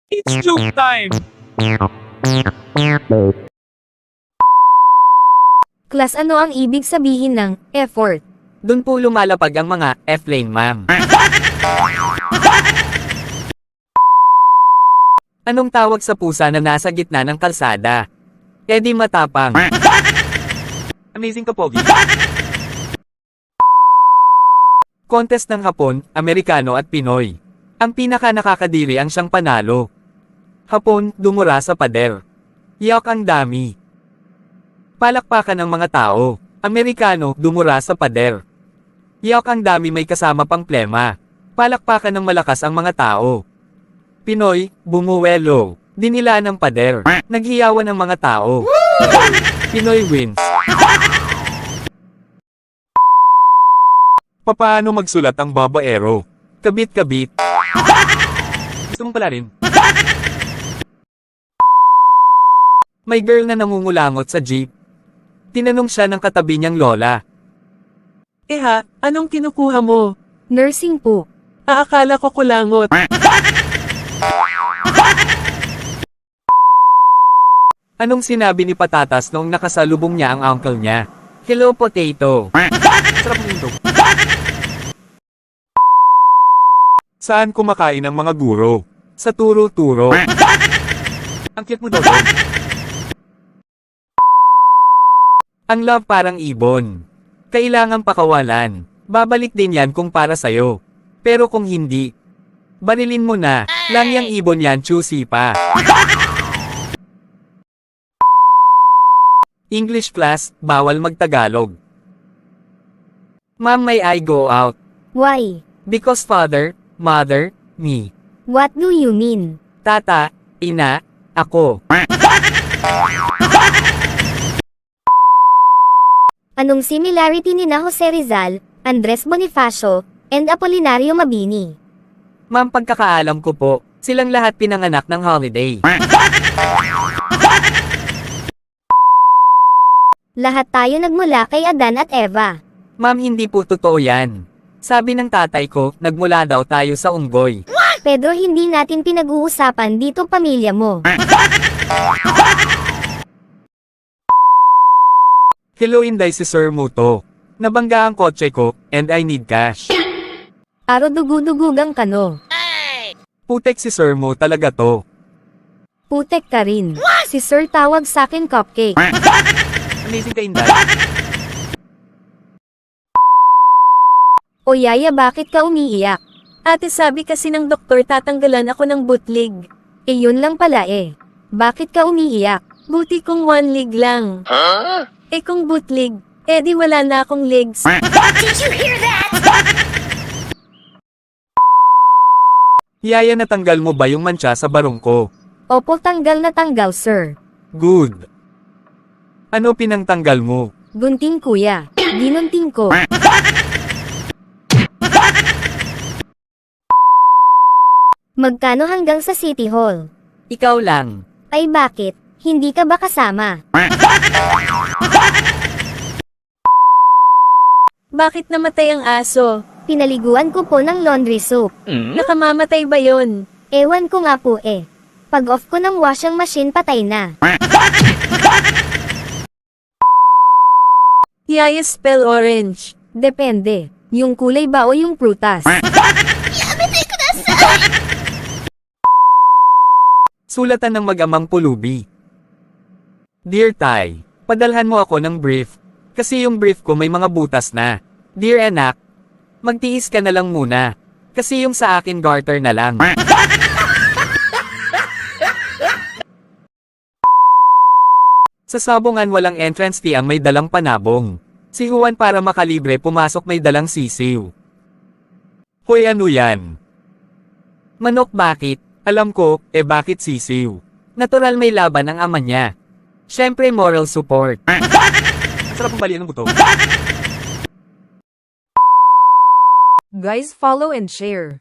It's joke time! Class, ano ang ibig sabihin ng effort? Doon po lumalapag ang mga F-lane, ma'am. Anong tawag sa pusa na nasa gitna ng kalsada? Di matapang. Amazing ka, Pogi. Contest ng Hapon, Amerikano at Pinoy. Ang pinaka nakakadiri ang siyang panalo. Hapon, dumura sa pader. Yak ang dami. Palakpakan ng mga tao. Amerikano, dumura sa pader. Yak ang dami, may kasama pang plema. Palakpakan ng malakas ang mga tao. Pinoy, bumuwelo. Dinila ng pader. Naghiyawan ng mga tao. Pinoy wins. Paano magsulat ang babaero? Kabit-kabit. Gusto mong pala rin? May girl na nangungulangot sa jeep. Tinanong siya ng katabi niyang lola. Ha, anong kinukuha mo? Nursing po. Akala ko kulangot. Anong sinabi ni Patatas noong nakasalubong niya ang uncle niya? Hello, potato. Sarap ng intro. Saan kumakain ang mga guro? Sa turo-turo. Ang cute mo daw doon. Ang love parang ibon. Kailangang pakawalan. Babalik din yan kung para sa'yo. Pero kung hindi, barilin mo na. Lang yang ibon yan, choosy pa. English class, bawal magtagalog. Ma'am, may I go out? Why? Because father, mother, me. What do you mean? Tata, ina, ako. Anong similarity ni na Jose Rizal, Andres Bonifacio, and Apolinario Mabini? Ma'am, pagkakaalam ko po, silang lahat pinanganak ng holiday. Lahat tayo nagmula kay Adan at Eva. Ma'am, hindi po totoo yan. Sabi ng tatay ko, nagmula daw tayo sa unggoy. Pedro, hindi natin pinag-uusapan dito pamilya mo. Hello, Inday, si Sir Muto. Nabangga ang kotse ko, and I need cash. Aro dugudugugang kano. Putek si Sir Mo talaga to. Putek ka rin. Si Sir tawag sakin cupcake. Amazing ka, Inday. O yaya, bakit ka umiiyak? Ate, sabi kasi ng doktor tatanggalan ako ng bootleg. Yun lang pala eh. Bakit ka umiiyak? Buti kung one leg lang. Kung bootleg, di wala na akong legs. Yaya, natanggal mo ba yung mancha sa barong ko? Opo, tanggal na tanggal, sir. Good. Ano pinangtanggal mo? Gunting kuya. Ginunting ko. Magkano hanggang sa City Hall? Ikaw lang. Ay bakit? Hindi ka ba kasama? Bakit namatay ang aso? Pinaliguan ko po ng laundry soap. Nakamamatay ba yon? Ewan ko nga po eh. Pag off ko ng washing machine, patay na. Yaya, spell orange. Depende. Yung kulay ba o yung prutas? Sulatan ng mag-amang pulubi. Dear Tay, padalhan mo ako ng brief. Kasi yung brief ko may mga butas na. Dear anak, magtiis ka na lang muna. Kasi yung sa akin garter na lang. Sa sabungan walang entrance fee ang may dalang panabong. Si Juan para makalibre pumasok may dalang sisiw. Hoy, ano yan? Manok, bakit? Alam ko, bakit sisiw? Natural may laban ang ama niya. Syempre moral support. Ang sarap ng balian ng buto. Guys, follow and share.